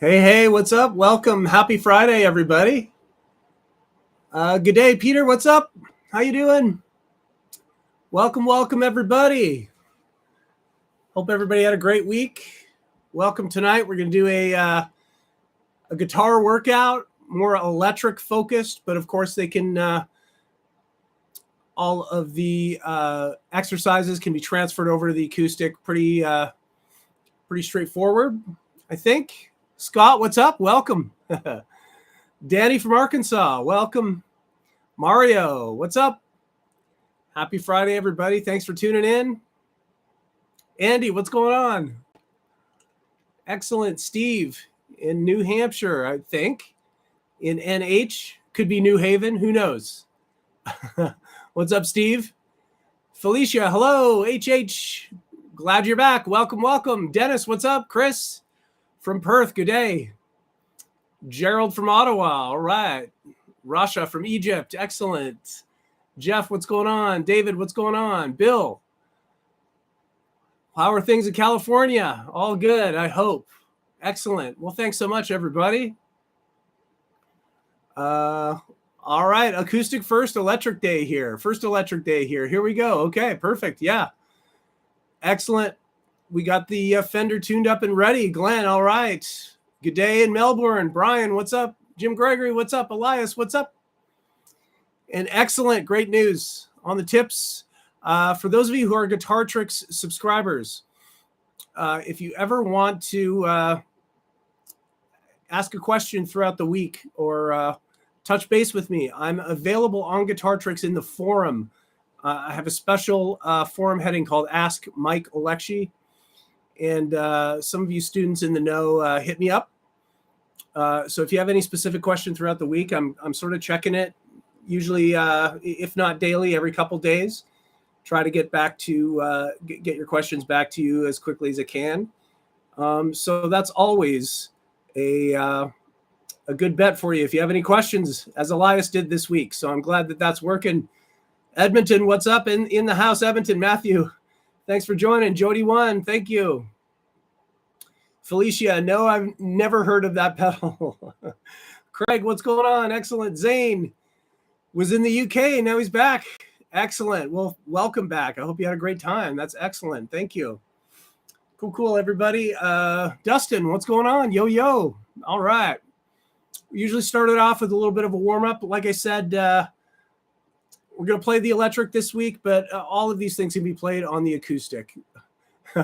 Hey, what's up? Welcome. Happy Friday, everybody. Good day, Peter. What's up? How you doing? Welcome, everybody. Hope everybody had a great week. Welcome tonight. We're going to do a guitar workout, more electric focused, but of course they can, all of the exercises can be transferred over to the acoustic pretty straightforward, I think. Scott, what's up? Welcome. Danny from Arkansas, welcome. Mario, what's up? Happy Friday, everybody. Thanks for tuning in. Andy, what's going on? Excellent. Steve in New Hampshire, I think. In NH, could be New Haven. Who knows? What's up, Steve? Felicia, hello. HH, glad you're back. Welcome. Dennis, what's up? Chris from Perth, good day. Gerald from Ottawa, all right. Rasha from Egypt, excellent. Jeff, what's going on? David, what's going on? Bill, how are things in California? All good, I hope. Excellent. Well, thanks so much, everybody. All right, acoustic first, electric day here. Here we go. Okay, perfect. Yeah. Excellent. We got the Fender tuned up and ready. Glenn, all right. Good day in Melbourne. Brian, what's up? Jim Gregory, what's up? Elias, what's up? And excellent, great news on the tips. For those of you who are Guitar Tricks subscribers, if you ever want to ask a question throughout the week or touch base with me, I'm available on Guitar Tricks in the forum. I have a special forum heading called Ask Mike Alexi. And some of you students in the know hit me up. So if you have any specific question throughout the week, I'm sort of checking it. Usually, if not daily, every couple days. Try to get back to get your questions back to you as quickly as I can. So that's always a good bet for you if you have any questions, as Elias did this week. So I'm glad that that's working. Edmonton, what's up in the house? Edmonton, Matthew. Thanks for joining. Jody One, thank you. Felicia, no, I've never heard of that pedal. Craig, what's going on? Excellent. Zane was in the UK. Now he's back. Excellent. Well, welcome back. I hope you had a great time. That's excellent. Thank you. Cool, everybody. Dustin, what's going on? Yo. All right. We usually started off with a little bit of a warm-up. Like I said, we're going to play the electric this week, but all of these things can be played on the acoustic.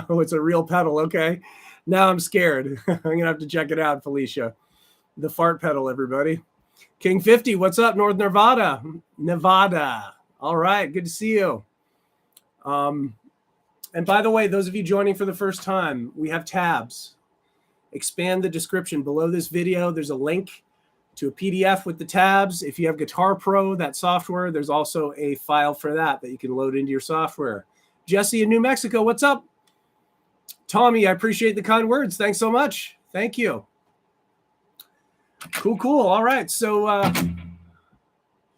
Oh, it's a real pedal. Okay. Now I'm scared. I'm going to have to check it out, Felicia. The fart pedal, everybody. King 50, what's up? North Nevada. All right. Good to see you. And by the way, those of you joining for the first time, we have tabs. Expand the description below this video. There's a link to a PDF with the tabs. If you have Guitar Pro, that software, there's also a file for that you can load into your software. Jesse in New Mexico, what's up? Tommy, I appreciate the kind words. Thanks so much. Thank you. Cool. All right. So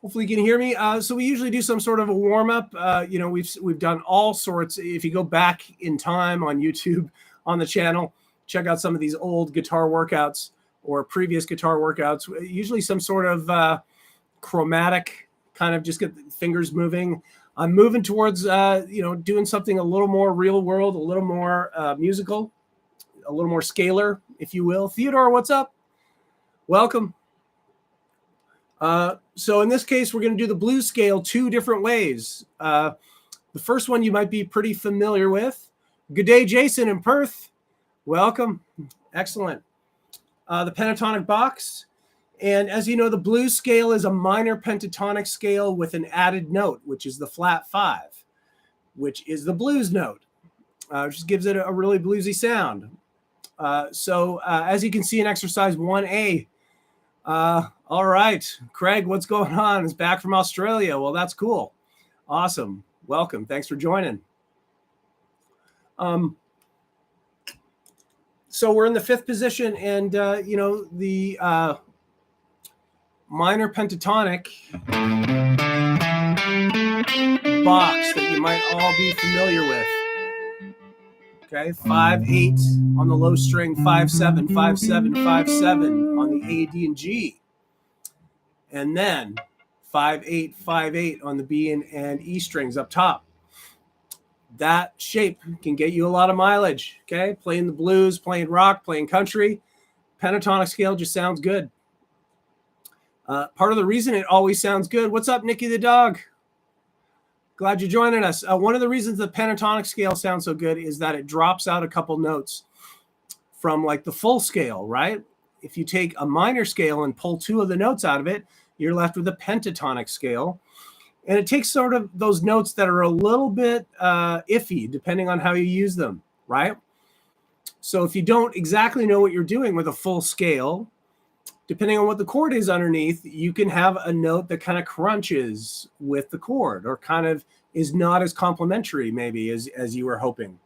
hopefully you can hear me. So we usually do some sort of a warm-up. We've done all sorts. If you go back in time on YouTube, on the channel, check out some of these old guitar workouts or previous guitar workouts, usually some sort of chromatic, kind of just get the fingers moving. I'm moving towards, doing something a little more real world, a little more musical, a little more scalar, if you will. Theodore, what's up? Welcome. So in this case, we're going to do the blues scale two different ways. The first one you might be pretty familiar with. Good day, Jason in Perth. Welcome. Excellent. The pentatonic box. And as you know, the blues scale is a minor pentatonic scale with an added note, which is the flat 5, which is the blues note, which just gives it a really bluesy sound. So as you can see in exercise 1A, all right, Craig, what's going on? Is back from Australia. Well, that's cool. Awesome. Welcome. Thanks for joining. So we're in the 5th position, and the minor pentatonic box that you might all be familiar with. Okay, 5-8 on the low string, 5-7, 5-7, 5-7 on the A, D, and G. And then 5-8, 5-8 on the B and E strings up top. That shape can get you a lot of mileage, okay? Playing the blues, playing rock, playing country. Pentatonic scale just sounds good. Part of the reason it always sounds good. What's up, Nikki the dog? Glad you're joining us. One of the reasons the pentatonic scale sounds so good is that it drops out a couple notes from like the full scale, right? If you take a minor scale and pull 2 of the notes out of it, you're left with a pentatonic scale. And it takes sort of those notes that are a little bit iffy, depending on how you use them, right? So if you don't exactly know what you're doing with a full scale, depending on what the chord is underneath, you can have a note that kind of crunches with the chord or kind of is not as complementary maybe as you were hoping.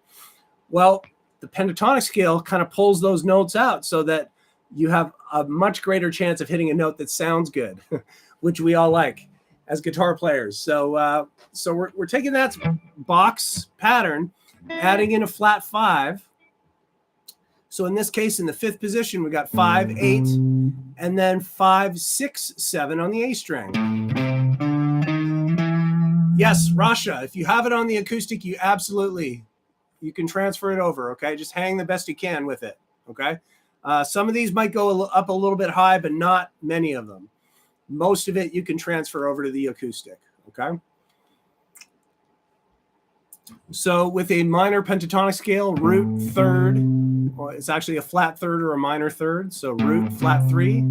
Well, the pentatonic scale kind of pulls those notes out so that you have a much greater chance of hitting a note that sounds good, which we all like as guitar players. So we're taking that box pattern, adding in a flat 5. So in this case, in the 5th position, we got 5-8, and then 5-6-7 on the A string. Yes, Rasha, if you have it on the acoustic, you can transfer it over, okay? Just hang the best you can with it, okay? Some of these might go up a little bit high, but not many of them. Most of it you can transfer over to the acoustic, okay? So with a minor pentatonic scale, root 3rd, well, it's actually a flat 3rd or a minor 3rd. So root, flat 3,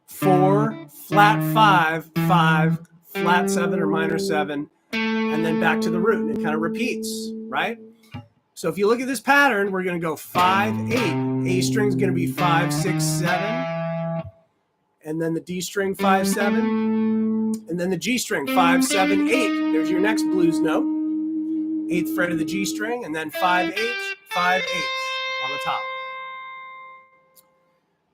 4, flat 5, 5, flat 7 or minor 7, and then back to the root. And it kind of repeats, right? So if you look at this pattern, we're going to go 5-8. A string is going to be 5-6-7. And then the D string 5-7. And then the G string 5-7-8. There's your next blues note. 8th fret of the G string, and then 5-8, 5-8 on the top.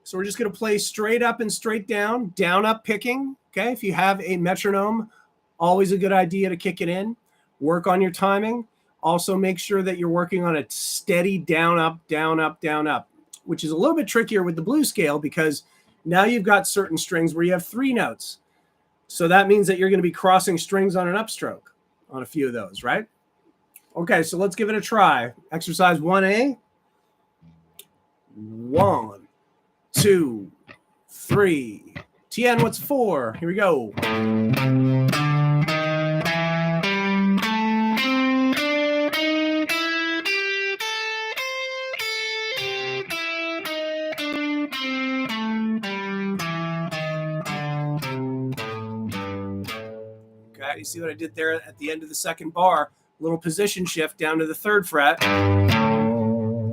So we're just going to play straight up and straight down, down up picking. Okay, if you have a metronome, always a good idea to kick it in. Work on your timing. Also make sure that you're working on a steady down up, down up, down up, which is a little bit trickier with the blues scale because now you've got certain strings where you have 3 notes. So that means that you're going to be crossing strings on an upstroke on a few of those, right? Okay, so let's give it a try. Exercise 1A. 1, 2, 3. Tien, what's 4? Here we go. Okay, you see what I did there at the end of the 2nd bar? Little position shift down to the 3rd fret.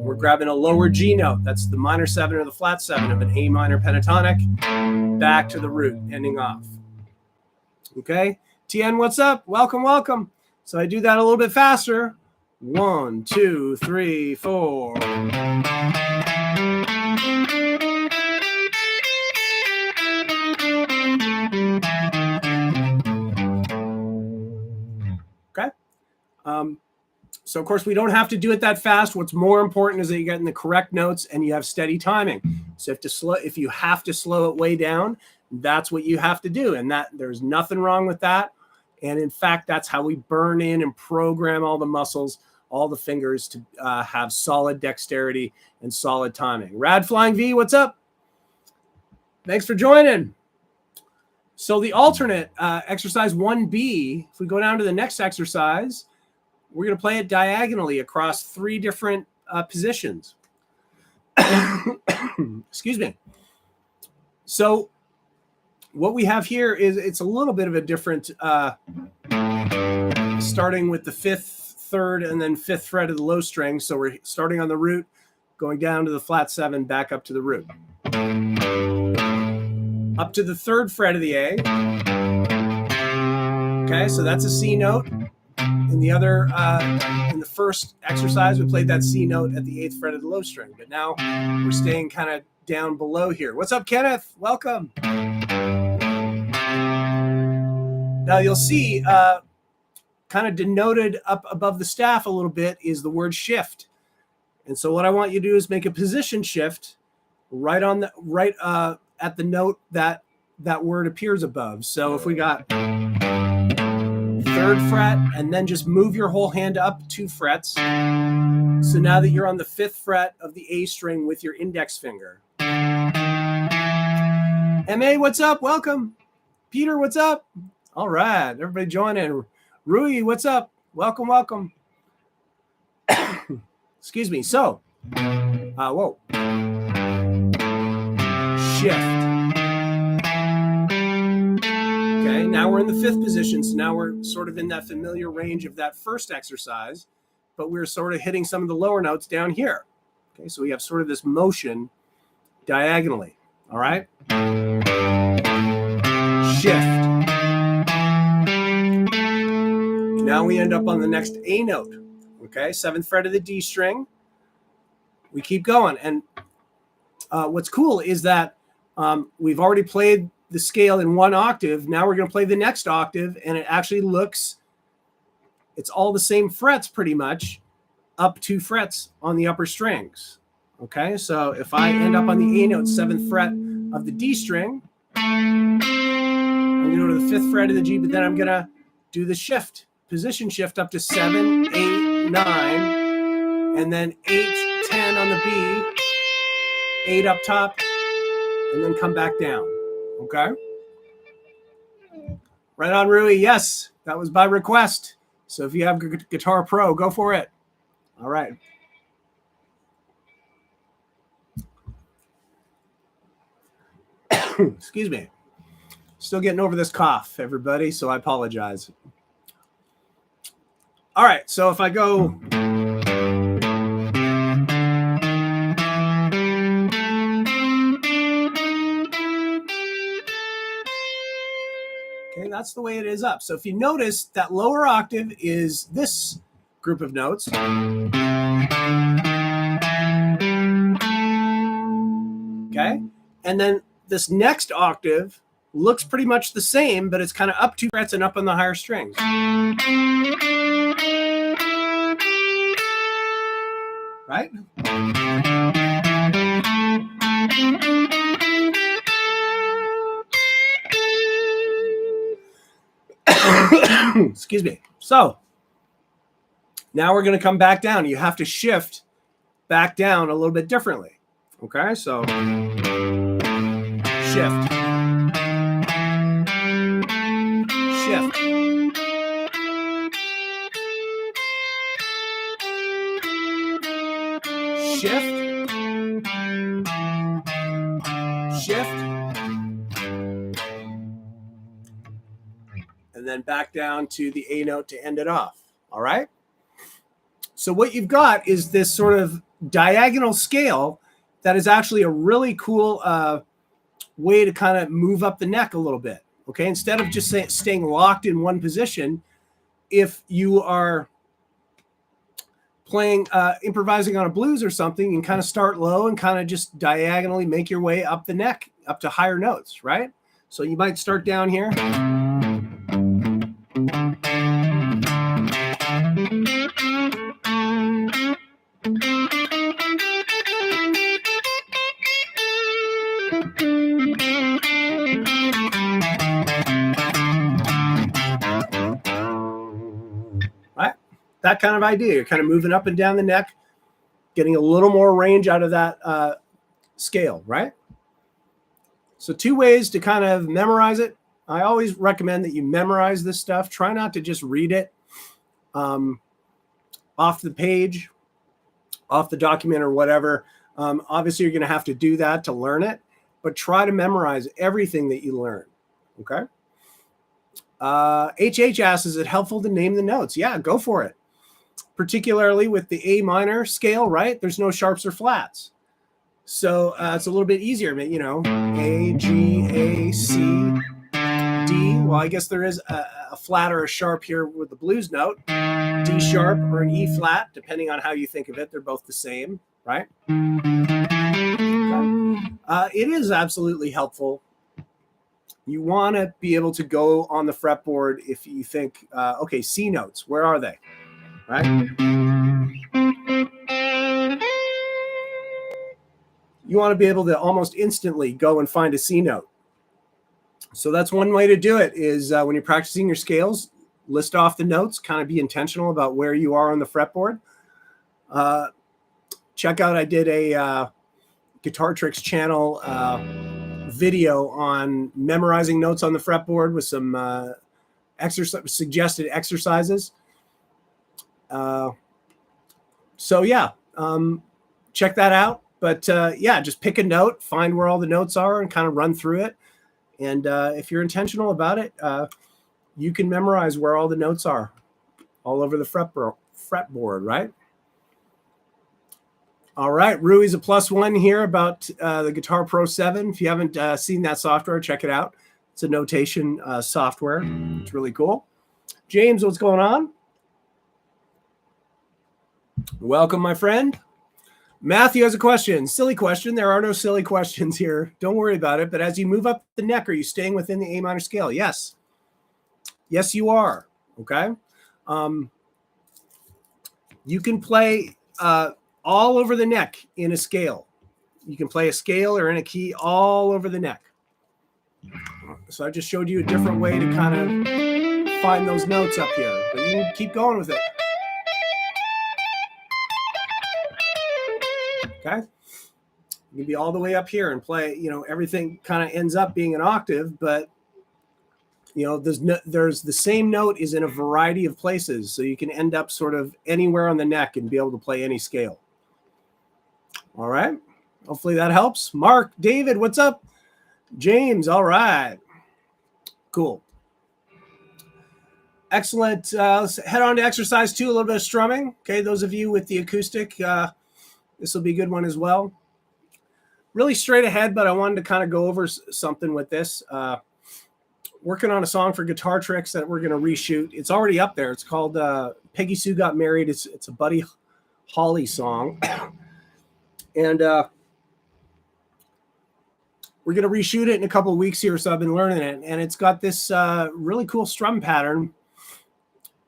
We're grabbing a lower G note. That's the minor 7 or the flat 7 of an A minor pentatonic. Back to the root, ending off. Okay, Tien, what's up? Welcome, welcome. So I do that a little bit faster. 1, 2, 3, 4. Okay. So, of course, we don't have to do it that fast. What's more important is that you're getting the correct notes and you have steady timing. So if you have to slow it way down, that's what you have to do. And that there's nothing wrong with that. And in fact, that's how we burn in and program all the muscles, all the fingers to have solid dexterity and solid timing. Rad Flying V, what's up? Thanks for joining. So the alternate, exercise 1B, if we go down to the next exercise, we're going to play it diagonally across 3 different positions. Excuse me. So what we have here is it's a little bit of a different, starting with the 5th, 3rd, and then 5th fret of the low string. So we're starting on the root, going down to the flat 7, back up to the root. Up to the 3rd fret of the A. Okay, so that's a C note. In the other, in the first exercise, we played that C note at the 8th fret of the low string. But now we're staying kind of down below here. What's up, Kenneth? Welcome. Now you'll see, kind of denoted up above the staff a little bit is the word shift. And so what I want you to do is make a position shift right on the at the note that that word appears above. So if we got 3rd fret and then just move your whole hand up 2 frets. So now that you're on the 5th fret of the A string with your index finger. MA, what's up? Welcome. Peter, what's up? All right, everybody join in. Rui, what's up? Welcome, welcome. Excuse me. So, whoa. Shift. Okay, now we're in the 5th position. So now we're sort of in that familiar range of that first exercise, but we're sort of hitting some of the lower notes down here. Okay, so we have sort of this motion diagonally. All right. Shift. Now we end up on the next A note. Okay, 7th fret of the D string. We keep going. And what's cool is that we've already played the scale in 1 octave. Now we're going to play the next octave, and it actually looks, it's all the same frets pretty much, up 2 frets on the upper strings. Okay, so if I end up on the A note, 7th fret of the D string, I'm going to go to the 5th fret of the G, but then I'm going to do the shift, position shift up to 7, 8, 9, and then 8, 10 on the B, 8 up top, and then come back down. Okay? Right on, Rui. Yes, that was by request. So if you have Guitar Pro, go for it. All right. Excuse me. Still getting over this cough, everybody, so I apologize. All right, so if I go... Okay, that's the way it is up. So if you notice, that lower octave is this group of notes. Okay, and then this next octave looks pretty much the same, but it's kind of up 2 frets and up on the higher strings. Right? Excuse me. So now we're going to come back down. You have to shift back down a little bit differently. Okay, so shift. Shift. Shift. Shift. And then back down to the A note to end it off. All right? So what you've got is this sort of diagonal scale that is actually a really cool way to kind of move up the neck a little bit. Okay, instead of just staying locked in one position, if you are playing, improvising on a blues or something, you can kind of start low and kind of just diagonally make your way up the neck, up to higher notes, right? So you might start down here. Right? That kind of idea. You're kind of moving up and down the neck, getting a little more range out of that scale, right? So 2 ways to kind of memorize it. I always recommend that you memorize this stuff. Try not to just read it off the page, off the document or whatever. Obviously, you're going to have to do that to learn it, but try to memorize everything that you learn, okay? HH asks, is it helpful to name the notes? Yeah, go for it. Particularly with the A minor scale, right? There's no sharps or flats. So it's a little bit easier, you know, A, G, A, C, D. Well, I guess there is a flat or a sharp here with the blues note. D sharp or an E flat, depending on how you think of it. They're both the same, right? Okay. It is absolutely helpful. You want to be able to go on the fretboard if you think, okay, C notes, where are they? Right? you want to be able to almost instantly go and find a C note. So that's one way to do it is when you're practicing your scales, list off the notes, kind of be intentional about where you are on the fretboard. Check out, I did a Guitar Tricks channel video on memorizing notes on the fretboard with some suggested exercises. So yeah, check that out. But yeah, just pick a note, find where all the notes are and kind of run through it. And if you're intentional about it, you can memorize where all the notes are all over the fretboard, right? All right, Rui's a +1 here about the Guitar Pro 7. If you haven't seen that software, check it out. It's a notation software. It's really cool. James, what's going on? Welcome, my friend. Matthew has a question. Silly question. There are no silly questions here. Don't worry about it. But as you move up the neck, are you staying within the A minor scale? Yes. Yes, you are. Okay. You can play all over the neck in a scale. You can play a scale or in a key all over the neck. So I just showed you a different way to kind of find those notes up here. But you can keep going with it. Okay. You can be all the way up here and play, you know, everything kind of ends up being an octave, but you know, there's the same note is in a variety of places. So you can end up sort of anywhere on the neck and be able to play any scale. All right. Hopefully that helps. Mark, David, what's up? James, all right. Cool. Excellent. Let's head on to exercise 2, a little bit of strumming. Okay, those of you with the acoustic, this will be a good one as well. Really straight ahead, but I wanted to kind of go over something with this. Working on a song for Guitar Tricks that we're going to reshoot. It's already up there. It's called Peggy Sue Got Married. It's a Buddy Holly song. And we're going to reshoot it in a couple of weeks here, so I've been learning it. And it's got this really cool strum pattern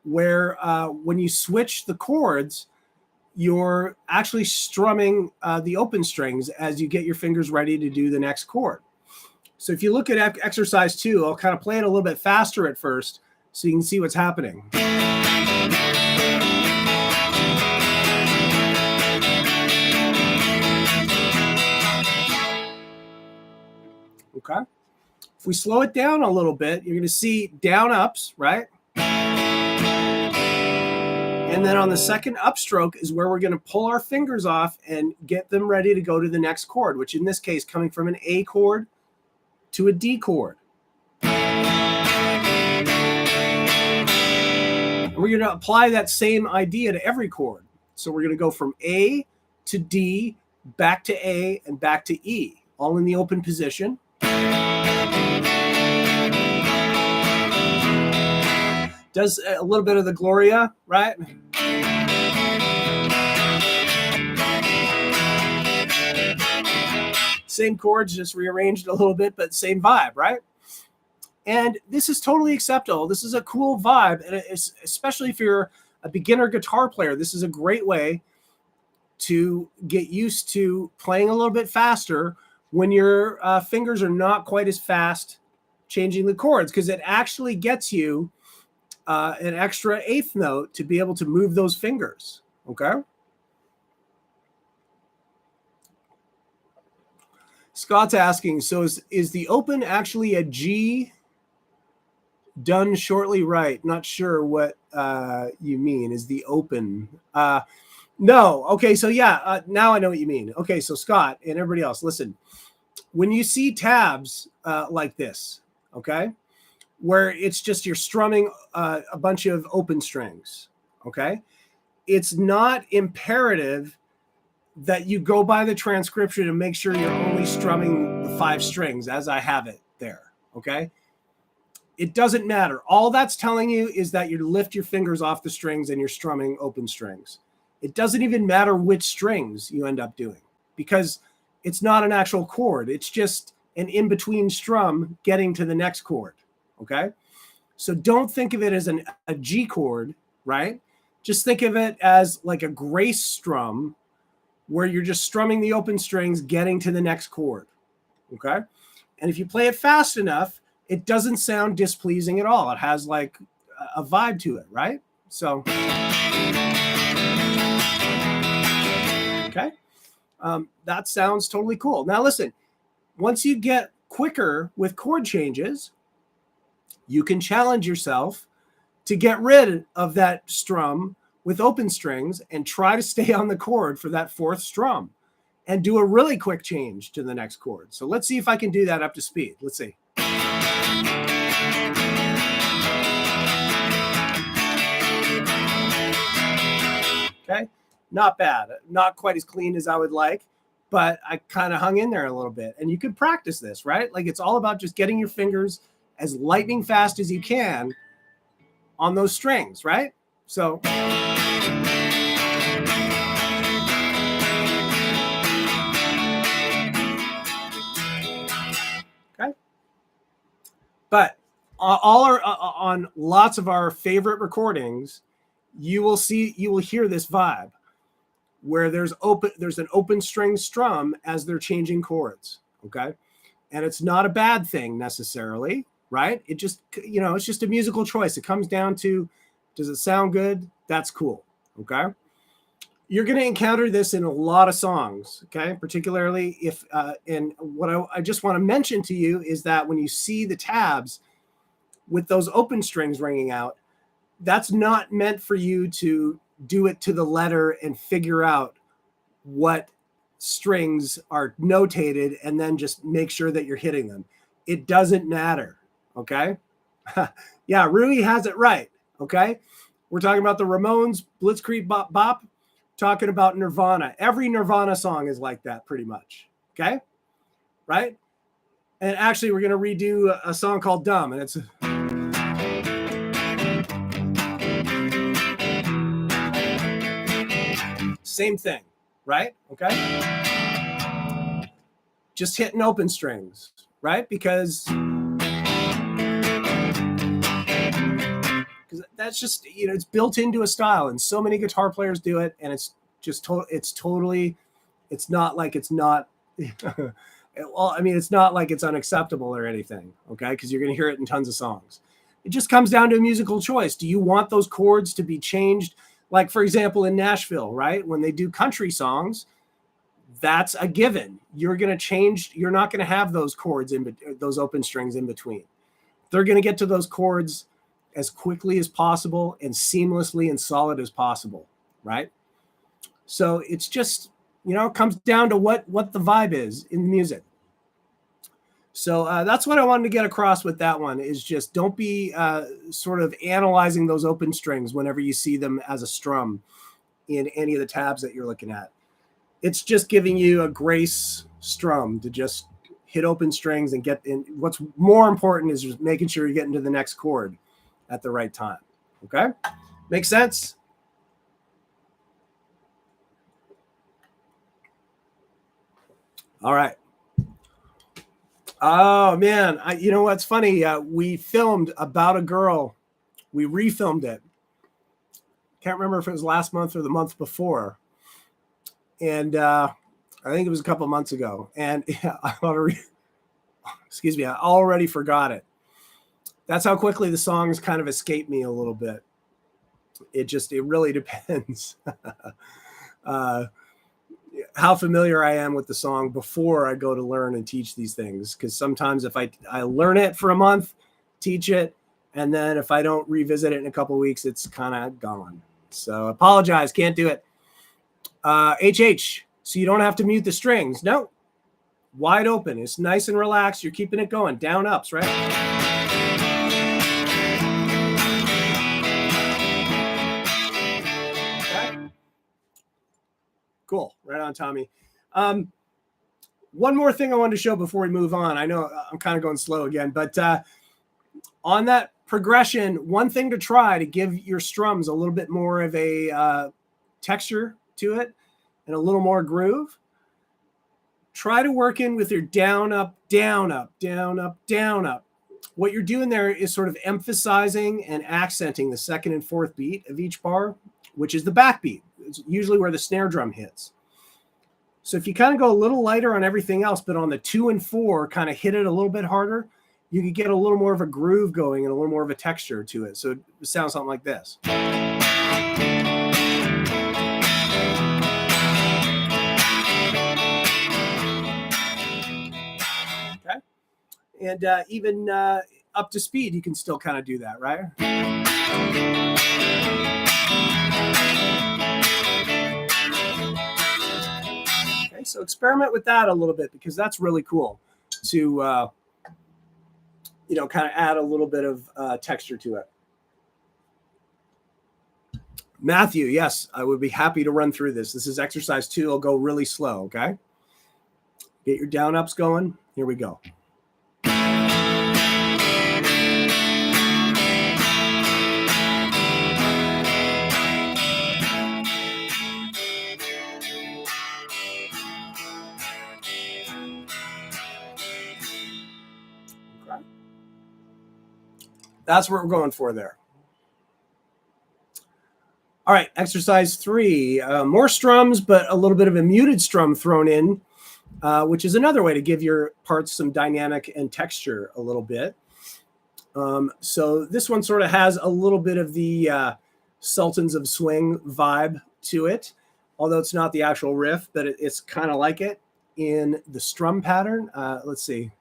where when you switch the chords, you're actually strumming the open strings as you get your fingers ready to do the next chord. So if you look at exercise 2, I'll kind of play it a little bit faster at first so you can see what's happening. Okay. If we slow it down a little bit, you're going to see down ups, right? And then on the second upstroke is where we're going to pull our fingers off and get them ready to go to the next chord, which in this case coming from an A chord to a D chord. And we're going to apply that same idea to every chord. So we're going to go from A to D, back to A, and back to E, all in the open position. Does a little bit of the Gloria, right? Same chords, just rearranged a little bit, but same vibe, right? And this is totally acceptable. This is a cool vibe, and it's, especially if you're a beginner guitar player, this is a great way to get used to playing a little bit faster when your fingers are not quite as fast changing the chords, because it actually gets you an extra eighth note to be able to move those fingers, okay? Scott's asking, so is the open actually a G done shortly right? Not sure what you mean. Is the open? No. Okay, so yeah, now I know what you mean. Okay, so Scott and everybody else, listen. When you see tabs like this, okay, where it's just you're strumming a bunch of open strings, okay, it's not imperative that you go by the transcription and make sure you're only strumming the 5 strings as I have it there, okay? It doesn't matter. All that's telling you is that you lift your fingers off the strings and you're strumming open strings. It doesn't even matter which strings you end up doing because it's not an actual chord. It's just an in-between strum getting to the next chord, okay? So don't think of it as a G chord, right? Just think of it as like a grace strum where you're just strumming the open strings, getting to the next chord. Okay. And if you play it fast enough, it doesn't sound displeasing at all. It has like a vibe to it, right? So, okay. That sounds totally cool. Now listen, once you get quicker with chord changes, you can challenge yourself to get rid of that strum with open strings and try to stay on the chord for that fourth strum and do a really quick change to the next chord. So let's see if I can do that up to speed. Let's see. Okay, not bad. Not quite as clean as I would like, but I kind of hung in there a little bit. And you could practice this, right? Like it's all about just getting your fingers as lightning fast as you can on those strings, right? So okay. But on lots of our favorite recordings, you will hear this vibe where there's an open string strum as they're changing chords. Okay. And it's not a bad thing necessarily, right? It just, it's just a musical choice. It comes down to, does it sound good? That's cool. Okay. You're going to encounter this in a lot of songs. Okay. Particularly if, and what I just want to mention to you is that when you see the tabs with those open strings ringing out, that's not meant for you to do it to the letter and figure out what strings are notated and then just make sure that you're hitting them. It doesn't matter. Okay. Yeah, Rui has it right. Okay. We're talking about the Ramones, Blitzkrieg Bop Bop, talking about Nirvana. Every Nirvana song is like that pretty much. Okay. Right. And actually we're going to redo a song called Dumb, and it's same thing, right? Okay. Just hitting open strings, right? Because that's just, it's built into a style, and so many guitar players do it, and it's just it's not like it's not well, I mean, it's not like it's unacceptable or anything, okay? Because you're going to hear it in tons of songs. It just comes down to a musical choice. Do you want those chords to be changed? Like, for example, in Nashville, right? When they do country songs, that's a given. You're going to change. You're not going to have those chords those open strings in between. They're going to get to those chords as quickly as possible and seamlessly and solid as possible, right? So it's just, it comes down to what the vibe is in the music. So that's what I wanted to get across with that one, is just don't be sort of analyzing those open strings whenever you see them as a strum in any of the tabs that you're looking at. It's just giving you a grace strum to just hit open strings and get in. What's more important is just making sure you're getting to the next chord at the right time. Okay? Make sense? All right. Oh man, you know what's funny? We filmed About a Girl. We refilmed it. Can't remember if it was last month or the month before. And I think it was a couple months ago. And yeah, I already forgot it. That's how quickly the songs kind of escape me a little bit. It really depends. How familiar I am with the song before I go to learn and teach these things. Because sometimes if I learn it for a month, teach it, and then if I don't revisit it in a couple of weeks, it's kind of gone. So apologize, can't do it. HH, so you don't have to mute the strings. No, wide open. It's nice and relaxed. You're keeping it going. Down, ups, right? Cool. Right on, Tommy. One more thing I wanted to show before we move on. I know I'm kind of going slow again, but on that progression, one thing to try to give your strums a little bit more of a texture to it and a little more groove, try to work in with your down, up, down, up, down, up, down, up. What you're doing there is sort of emphasizing and accenting the second and fourth beat of each bar, which is the backbeat. It's usually where the snare drum hits. So if you kind of go a little lighter on everything else, but on the 2 and 4, kind of hit it a little bit harder, you could get a little more of a groove going and a little more of a texture to it. So it sounds something like this. Okay. And even up to speed, you can still kind of do that, right? Okay, so experiment with that a little bit, because that's really cool to, you know, kind of add a little bit of texture to it. Matthew, yes, I would be happy to run through this. This is exercise 2. I'll go really slow, okay? Get your down ups going. Here we go. That's what we're going for there. All right, exercise 3. More strums, but a little bit of a muted strum thrown in, which is another way to give your parts some dynamic and texture a little bit. So this one sort of has a little bit of the Sultans of Swing vibe to it, although it's not the actual riff, but it's kind of like it in the strum pattern. Let's see.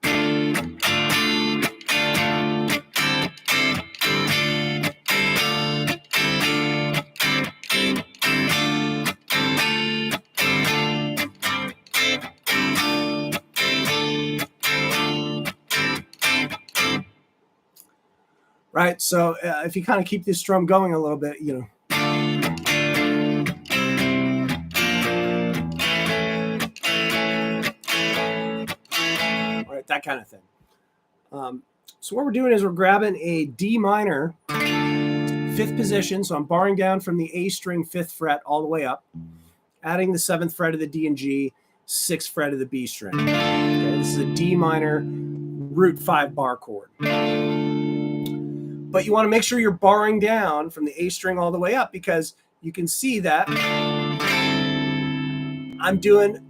Right, so if you kind of keep this strum going a little bit, you know. All right, that kind of thing. So what we're doing is we're grabbing a D minor, 5th position. So I'm barring down from the A string 5th fret all the way up, adding the 7th fret of the D and G, 6th fret of the B string. Okay, this is a D minor root 5 bar chord. But you want to make sure you're barring down from the A string all the way up, because you can see that I'm doing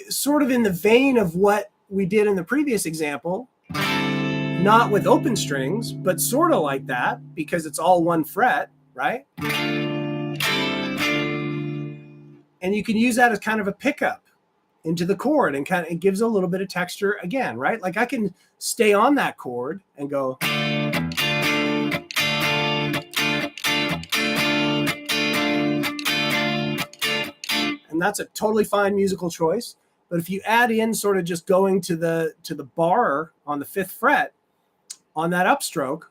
sort of in the vein of what we did in the previous example, not with open strings, but sort of like that, because it's all 1 fret, right? And you can use that as kind of a pickup into the chord, and kind of, it gives a little bit of texture again, right? Like I can stay on that chord and go. And that's a totally fine musical choice. But if you add in sort of just going to the bar on the 5th fret on that upstroke,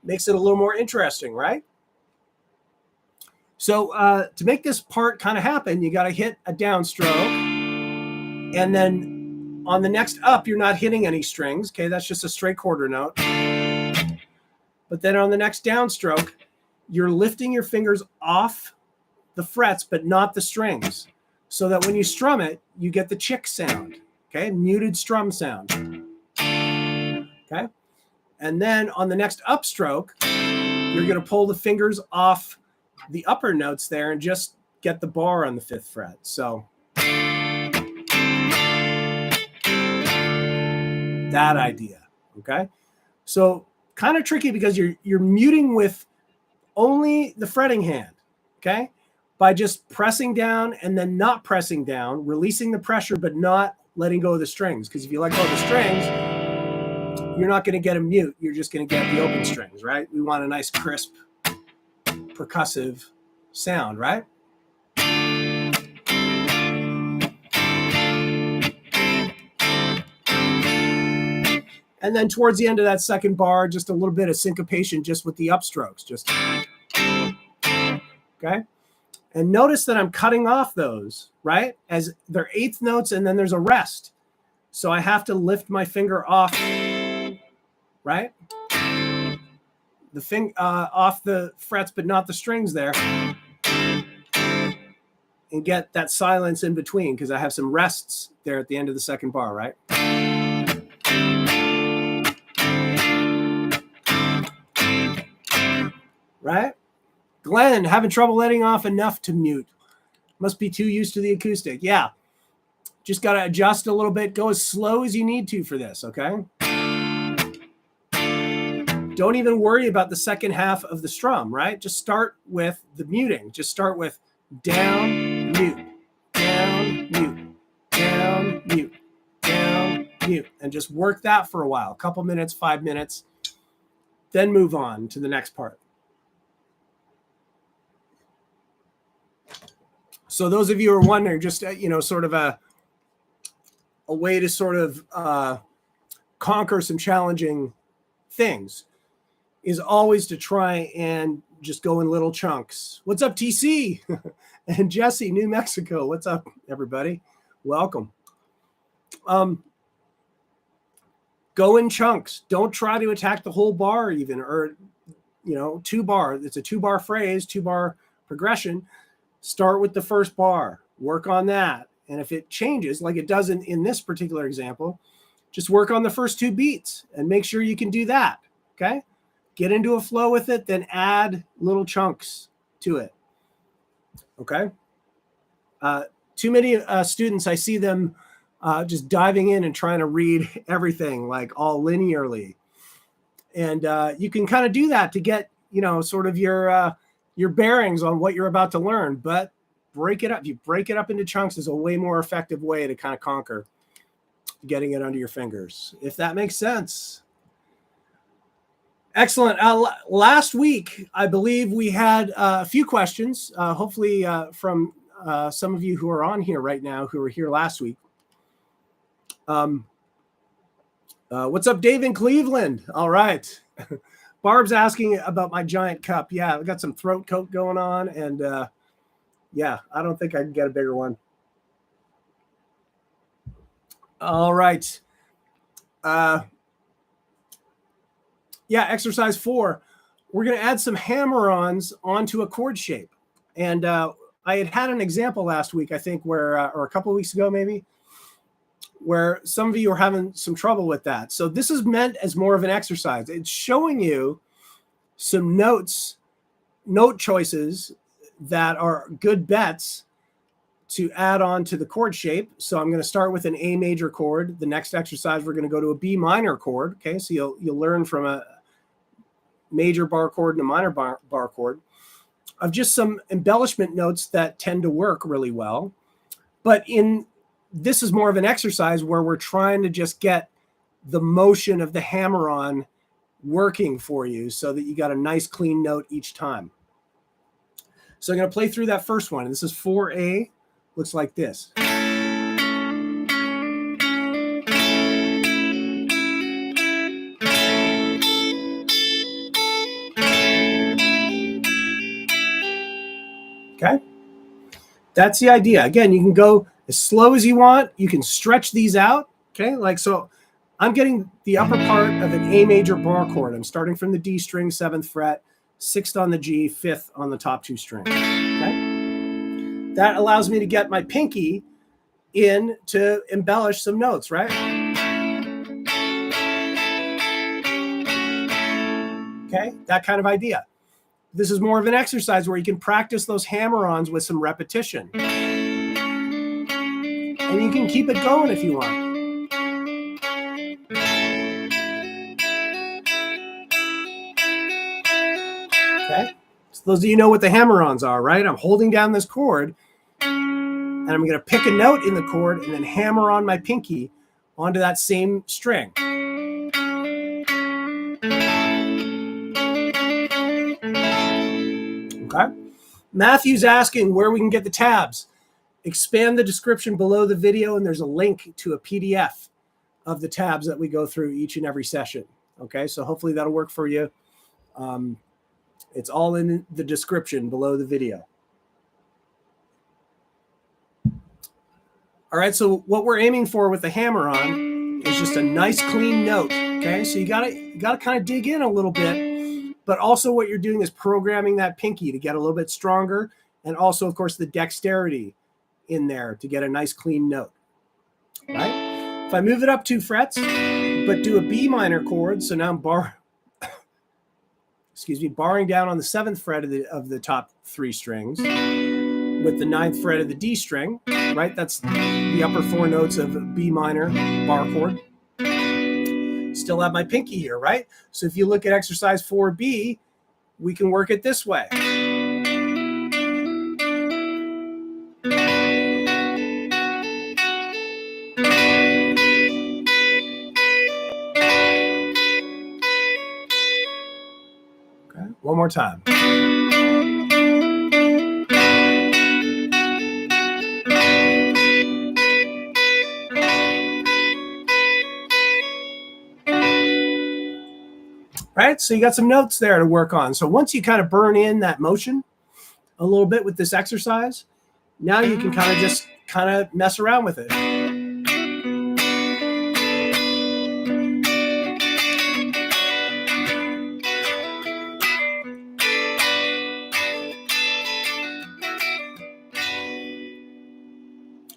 makes it a little more interesting, right? So to make this part kind of happen, you got to hit a downstroke, and then on the next up, you're not hitting any strings. Okay, that's just a straight quarter note. But then on the next downstroke, you're lifting your fingers off the frets, but not the strings, so that when you strum it, you get the chick sound. Okay, muted strum sound. Okay, and then on the next upstroke, you're going to pull the fingers off the upper notes there and just get the bar on the 5th fret. So that idea, okay? So kind of tricky, because you're muting with only the fretting hand, okay? By just pressing down and then not pressing down, releasing the pressure, but not letting go of the strings. Because if you let go of the strings, you're not going to get a mute. You're just going to get the open strings, right? We want a nice, crisp, percussive sound, right? And then towards the end of that second bar, just a little bit of syncopation just with the upstrokes. Just, okay? And notice that I'm cutting off those, right? As they're 8th notes, and then there's a rest. So I have to lift my finger off, right? Off the frets, but not the strings there. And get that silence in between, because I have some rests there at the end of the second bar, right? right? Glenn, having trouble letting off enough to mute. Must be too used to the acoustic. Yeah. Just got to adjust a little bit. Go as slow as you need to for this, okay? Don't even worry about the second half of the strum, right? Just start with the muting. Just start with down, mute, down, mute, down, mute, down, mute. And just work that for a while, a couple minutes, 5 minutes. Then move on to the next part. So those of you who are wondering, just, sort of a way to sort of conquer some challenging things is always to try and just go in little chunks. What's up, TC? And Jesse, New Mexico. What's up, everybody? Welcome. Go in chunks. Don't try to attack the whole bar even, or, 2 bar. It's a 2 bar phrase, 2 bar progression. Start with the first bar. Work on that. And if it changes, like it does in this particular example, just work on the first 2 beats and make sure you can do that, okay? Get into a flow with it, then add little chunks to it, okay? Too many students, I see them just diving in and trying to read everything like all linearly. And you can kind of do that to get, sort of your bearings on what you're about to learn, but break it up. You break it up into chunks is a way more effective way to kind of conquer getting it under your fingers, if that makes sense. Excellent. Last week, I believe we had a few questions, hopefully from some of you who are on here right now who were here last week. What's up, Dave in Cleveland? All right. Barb's asking about my giant cup. Yeah, I've got some throat coat going on, and yeah, I don't think I can get a bigger one. All right. Yeah, exercise 4. We're going to add some hammer-ons onto a chord shape. And I had an example last week, I think, where, or a couple of weeks ago maybe, where some of you are having some trouble with that. So this is meant as more of an exercise. It's showing you some note choices that are good bets to add on to the chord shape. So I'm going to start with an A major chord. The next exercise, we're going to go to a B minor chord. Okay, so you'll learn from a major bar chord and a minor bar chord of just some embellishment notes that tend to work really well. But this is more of an exercise where we're trying to just get the motion of the hammer-on working for you so that you got a nice clean note each time. So I'm going to play through that first one. This is 4A. Looks like this. Okay. That's the idea. Again, you can go as slow as you want. You can stretch these out. Okay. Like, so I'm getting the upper part of an A major bar chord. I'm starting from the D string, 7th fret, 6th on the G, 5th on the top 2 strings. Okay. That allows me to get my pinky in to embellish some notes, right? Okay, that kind of idea. This is more of an exercise where you can practice those hammer-ons with some repetition. And you can keep it going if you want. Okay, so those of you know what the hammer-ons are, right? I'm holding down this chord, and I'm going to pick a note in the chord and then hammer on my pinky onto that same string. Okay. Matthew's asking where we can get the tabs. Expand the description below the video, and there's a link to a PDF of the tabs that we go through each and every session. Okay, so hopefully that'll work for you. It's all in the description below the video. All right, so what we're aiming for with the hammer-on is just a nice clean note. Okay, so you gotta kind of dig in a little bit, but also what you're doing is programming that pinky to get a little bit stronger, and also, of course, the dexterity in there to get a nice clean note. Right? If I move it up 2 frets, but do a B minor chord, so now I'm barring down on the 7th fret of the top 3 strings with the 9th fret of the D string, right? That's the upper 4 notes of B minor bar chord. Still have my pinky here, right? So if you look at exercise 4B, we can work it this way. Okay, one more time. Right, so you got some notes there to work on. So once you kind of burn in that motion a little bit with this exercise, now you can kind of just mess around with it.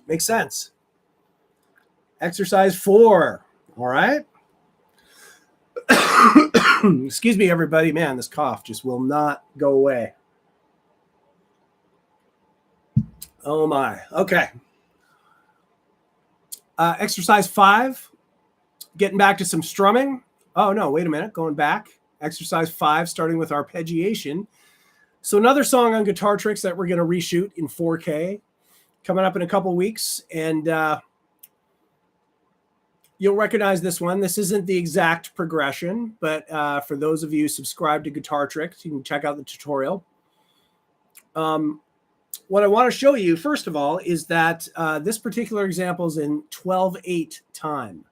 Makes sense. Exercise 4, all right? Excuse me, everybody. Man, this cough just will not go away. Oh, my. Okay. Exercise 5, getting back to some strumming. Oh, no, wait a minute. Going back. Exercise 5, starting with arpeggiation. So another song on Guitar Tricks that we're going to reshoot in 4K coming up in a couple weeks. And you'll recognize this one. This isn't the exact progression, but for those of you subscribed to Guitar Tricks, you can check out the tutorial. What I want to show you, first of all, is that this particular example is in 12/8 time.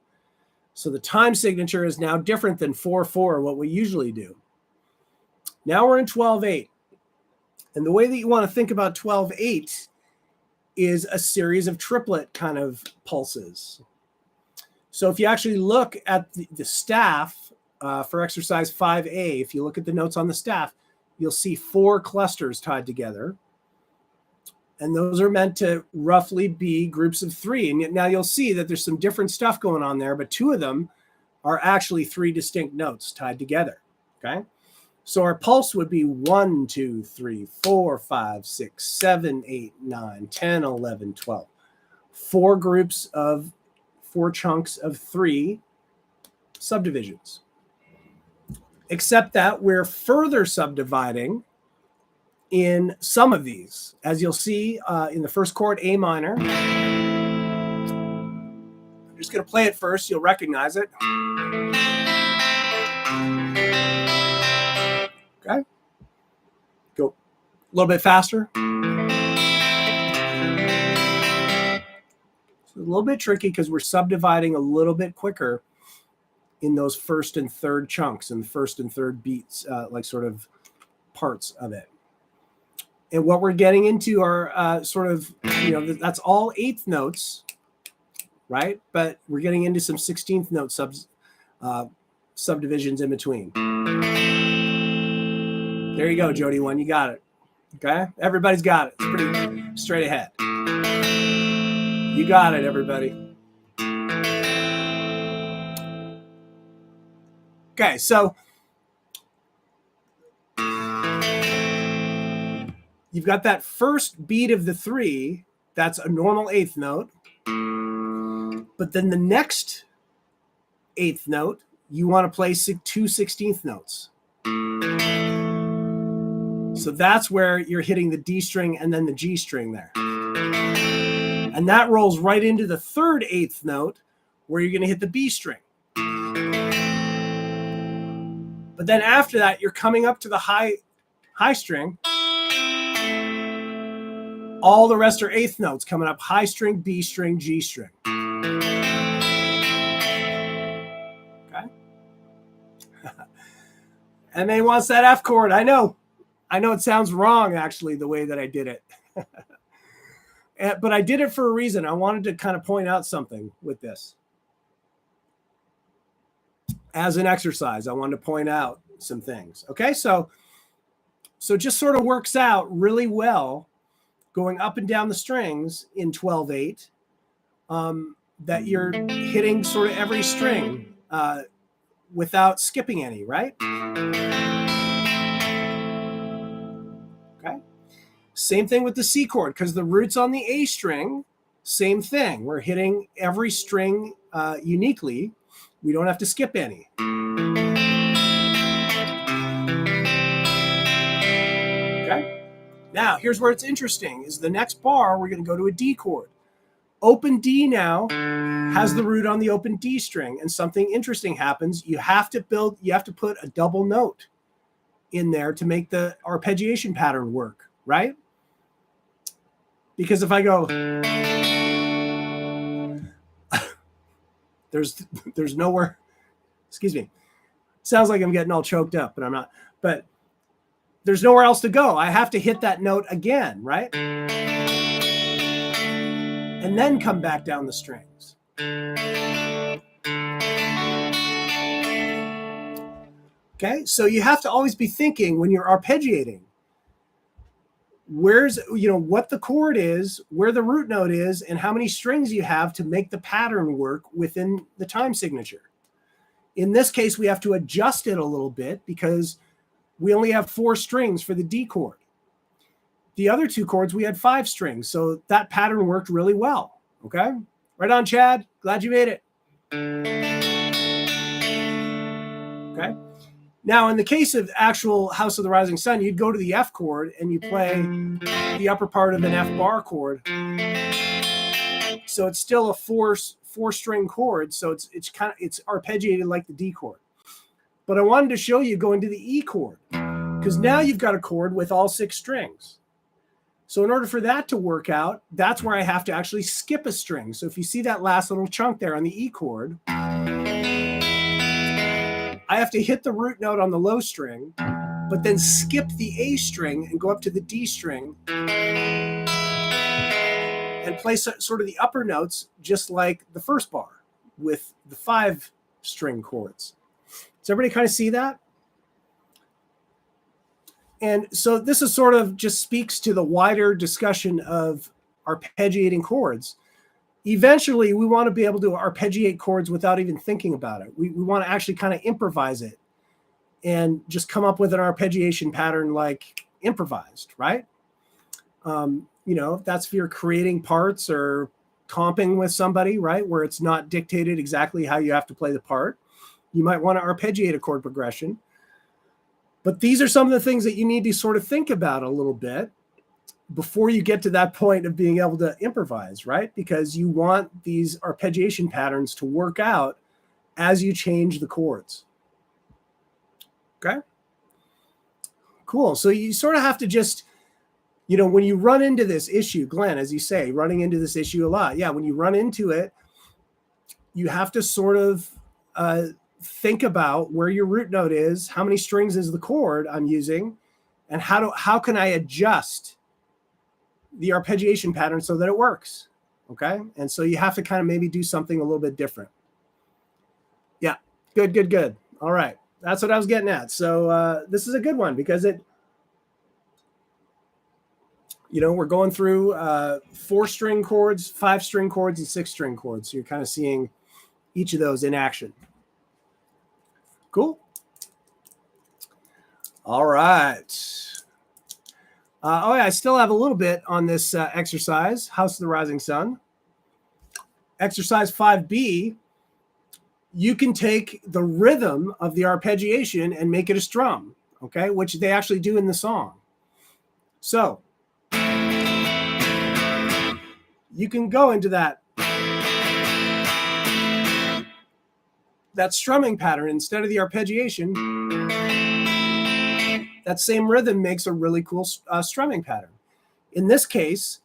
So the time signature is now different than 4/4, what we usually do. Now we're in 12/8. And the way that you want to think about 12/8 is a series of triplet kind of pulses. So if you actually look at the staff for exercise 5A, if you look at the notes on the staff, you'll see 4 clusters tied together. And those are meant to roughly be groups of 3. And now you'll see that there's some different stuff going on there, but 2 of them are actually 3 distinct notes tied together, okay? So our pulse would be 1, 2, 3, 4, 5, 6, 7, 8, 9, 10, 11, 12. 4 groups of 4 chunks of 3 subdivisions. Except that we're further subdividing in some of these. As you'll see in the first chord, A minor. I'm just going to play it first. You'll recognize it. Okay. Go a little bit faster. It's a little bit tricky because we're subdividing a little bit quicker in those first and third chunks and first and third beats, like sort of parts of it. And what we're getting into are sort of, that's all 8th notes, right? But we're getting into some 16th note subdivisions in between. There you go, Jody 1. You got it. Okay? Everybody's got it. It's pretty straight ahead. You got it, everybody. Okay, so you've got that first beat of the 3. That's a normal 8th note. But then the next 8th note, you want to play 2 16th notes. So that's where you're hitting the D string and then the G string there. And that rolls right into the third 8th note where you're going to hit the B string. But then after that, you're coming up to the high string. All the rest are 8th notes coming up: high string, B string, G string. Okay. MA wants that F chord. I know it sounds wrong, actually, the way that I did it. But I did it for a reason. I wanted to kind of point out something with this. As an exercise, I wanted to point out some things. Okay, so just sort of works out really well going up and down the strings in 12/8, that you're hitting sort of every string without skipping any, right? Okay. Same thing with the C chord, because the root's on the A string. Same thing. We're hitting every string uniquely. We don't have to skip any. Okay. Now, here's where it's interesting, is the next bar, we're going to go to a D chord. Open D now has the root on the open D string, and something interesting happens. You have to put a double note in there to make the arpeggiation pattern work, right? Because if I go, there's nowhere, excuse me, sounds like I'm getting all choked up, but I'm not. But there's nowhere else to go. I have to hit that note again, right? And then come back down the strings. Okay, so you have to always be thinking when you're arpeggiating, where's, what the chord is, where the root note is, and how many strings you have to make the pattern work within the time signature. In this case, we have to adjust it a little bit because we only have 4 strings for the D chord. The other 2 chords, we had 5 strings. So that pattern worked really well. Okay. Right on, Chad. Glad you made it. Okay. Now, in the case of actual House of the Rising Sun, you'd go to the F chord and you play the upper part of an F bar chord. So it's still a 4-string chord. So it's arpeggiated like the D chord. But I wanted to show you going to the E chord, because now you've got a chord with all 6 strings. So in order for that to work out, that's where I have to actually skip a string. So if you see that last little chunk there on the E chord, I have to hit the root note on the low string, but then skip the A string and go up to the D string and play sort of the upper notes, just like the first bar with the 5-string chords. Does everybody kind of see that? And so this is sort of just speaks to the wider discussion of arpeggiating chords. Eventually, we want to be able to arpeggiate chords without even thinking about it. We want to actually kind of improvise it and just come up with an arpeggiation pattern like improvised, right? If that's if you're creating parts or comping with somebody, right, where it's not dictated exactly how you have to play the part, you might want to arpeggiate a chord progression. But these are some of the things that you need to sort of think about a little bit before you get to that point of being able to improvise, right? Because you want these arpeggiation patterns to work out as you change the chords. Okay? Cool. So you sort of have to just, when you run into this issue, Glenn, as you say, running into this issue a lot. Yeah, when you run into it, you have to sort of think about where your root note is, how many strings is the chord I'm using, and how can I adjust the arpeggiation pattern so that it works. Okay. And so you have to kind of maybe do something a little bit different. Yeah. Good. All right. That's what I was getting at. So this is a good one because we're going through 4-string chords, 5-string chords, and 6-string chords. So you're kind of seeing each of those in action. Cool. All right. I still have a little bit on this exercise, House of the Rising Sun. Exercise 5B, you can take the rhythm of the arpeggiation and make it a strum, okay, which they actually do in the song. So you can go into that strumming pattern instead of the arpeggiation. That same rhythm makes a really cool strumming pattern. In this case,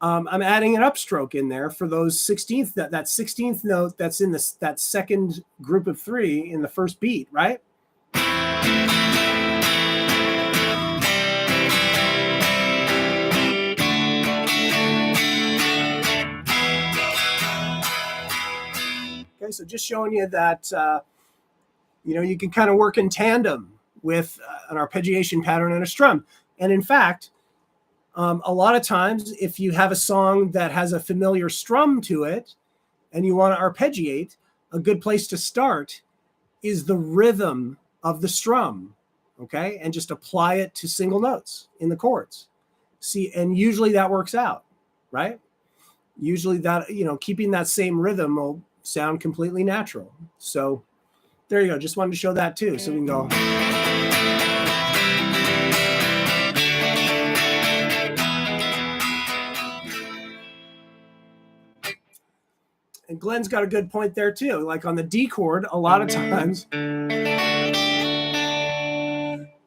I'm adding an upstroke in there for those 16th, that 16th note that's in that second group of 3 in the first beat, right? Okay, so just showing you that, you can kind of work in tandem with an arpeggiation pattern and a strum. And in fact, a lot of times, if you have a song that has a familiar strum to it and you want to arpeggiate, a good place to start is the rhythm of the strum. okay, and just apply it to single notes in the chords. See, and usually that works out, right? Usually that, you know, keeping that same rhythm will sound completely natural. So there you go. Just wanted to show that too. So we can go. And Glenn's got a good point there too. Like on the D chord, a lot of times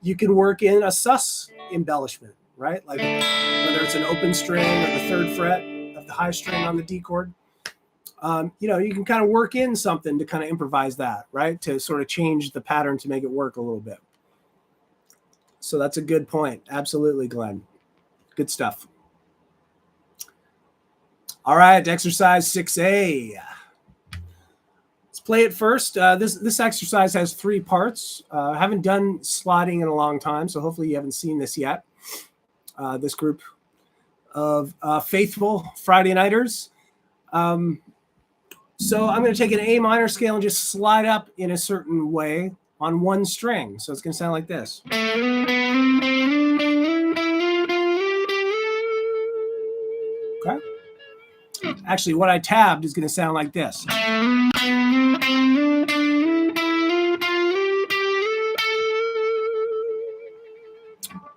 you can work in a sus embellishment, right? Like whether it's an open string or the third fret of the high string on the D chord. You know, you can kind of work in something to kind of improvise that, right? To sort of change the pattern to make it work a little bit. So that's a good point. Absolutely, Glenn. Good stuff. All right, exercise 6A. Let's play it first. This exercise has 3 parts. I haven't done sliding in a long time, so hopefully you haven't seen this yet. This group of faithful Friday nighters. So I'm going to take an A minor scale and just slide up in a certain way on one string. So it's going to sound like this. Okay. Actually, what I tabbed is going to sound like this.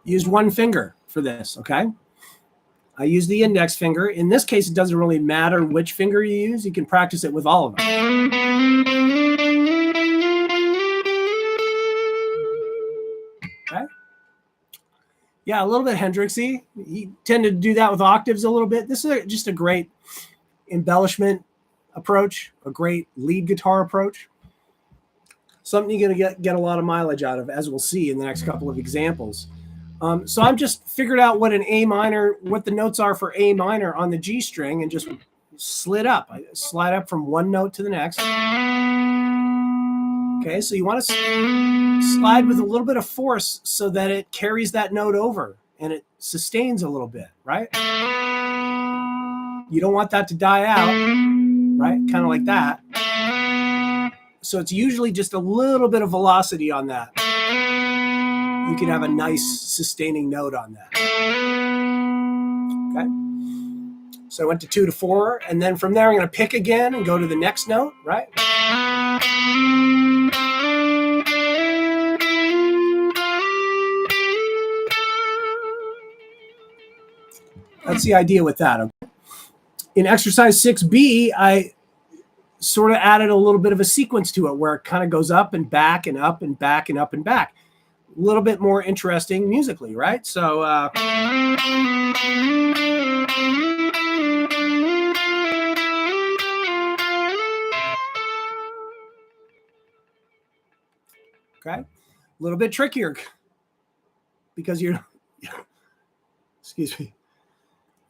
Used one finger for this, okay? I use the index finger. In this case, it doesn't really matter which finger you use. You can practice it with all of them. Okay. Yeah, a little bit Hendrixy. He tended to do that with octaves a little bit. This is just a great embellishment approach, a great lead guitar approach. Something you're going to get a lot of mileage out of, as we'll see in the next couple of examples. So I'm just figured out what an A minor, what the notes are for A minor on the G string, and just slid up. I slide up from one note to the next. Okay, so you want to slide with a little bit of force so that it carries that note over and it sustains a little bit, right? You don't want that to die out, right? Kind of like that. So it's usually just a little bit of velocity on that. You can have a nice sustaining note on that. Okay. So I went to 2 to 4, and then from there I'm going to pick again and go to the next note, right? That's the idea with that. Okay? In exercise 6B, I sort of added a little bit of a sequence to it where it kind of goes up and back and up and back and up and back. A little bit more interesting musically, right? So okay, a little bit trickier because you're excuse me,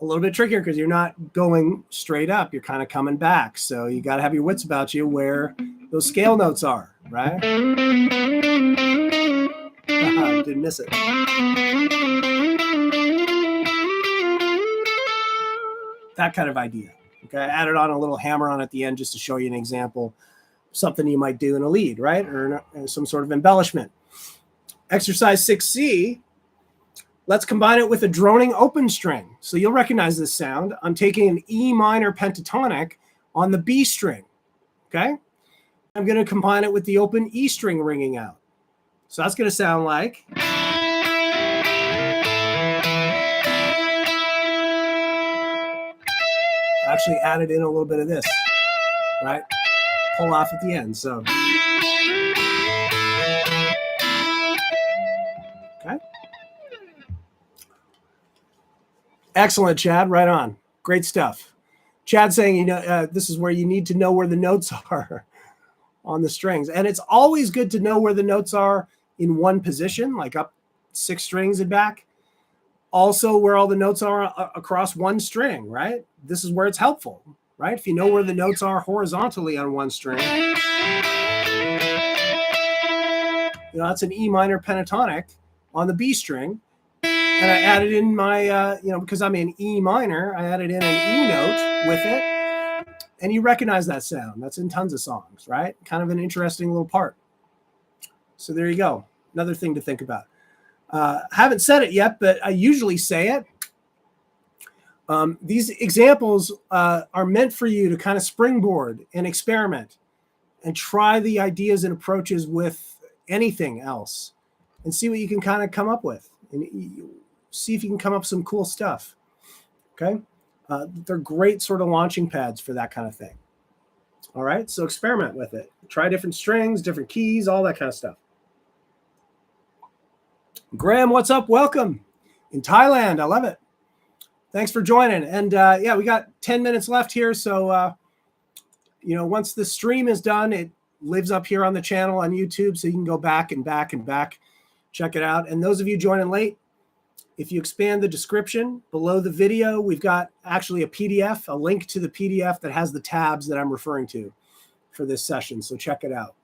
a little bit trickier because you're not going straight up, you're kind of coming back. So you got to have your wits about you where those scale notes are, right? Didn't miss it. That kind of idea. Okay, I added on a little hammer-on at the end just to show you an example, something you might do in a lead, right? Or some sort of embellishment. Exercise 6C, let's combine it with a droning open string. So you'll recognize this sound. I'm taking an E minor pentatonic on the B string, okay? I'm going to combine it with the open E string ringing out. So that's going to sound like. Actually added in a little bit of this, right? Pull off at the end, so. Okay. Excellent, Chad, right on. Great stuff. Chad saying, you know, this is where you need to know where the notes are on the strings. And it's always good to know where the notes are in one position, like up 6 strings and back. Also where all the notes are across one string, right? This is where it's helpful, right? If you know where the notes are horizontally on one string, you know, that's an E minor pentatonic on the B string. And I added in my, you know, because I'm in E minor, I added in an E note with it. And you recognize that sound. That's in tons of songs, right? Kind of an interesting little part. So there you go. Another thing to think about. Haven't said it yet, but I usually say it. These examples are meant for you to kind of springboard and experiment and try the ideas and approaches with anything else and see what you can kind of come up with and see if you can come up with some cool stuff. Okay. They're great sort of launching pads for that kind of thing. All right. So experiment with it. Try different strings, different keys, all that kind of stuff. Graham, what's up? Welcome in Thailand. I love it. Thanks for joining. And yeah, we got 10 minutes left here. So, you know, once the stream is done, it lives up here on the channel on YouTube. So you can go back and back and back, check it out. And those of you joining late, if you expand the description below the video, we've got actually a PDF, a link to the PDF that has the tabs that I'm referring to for this session. So check it out.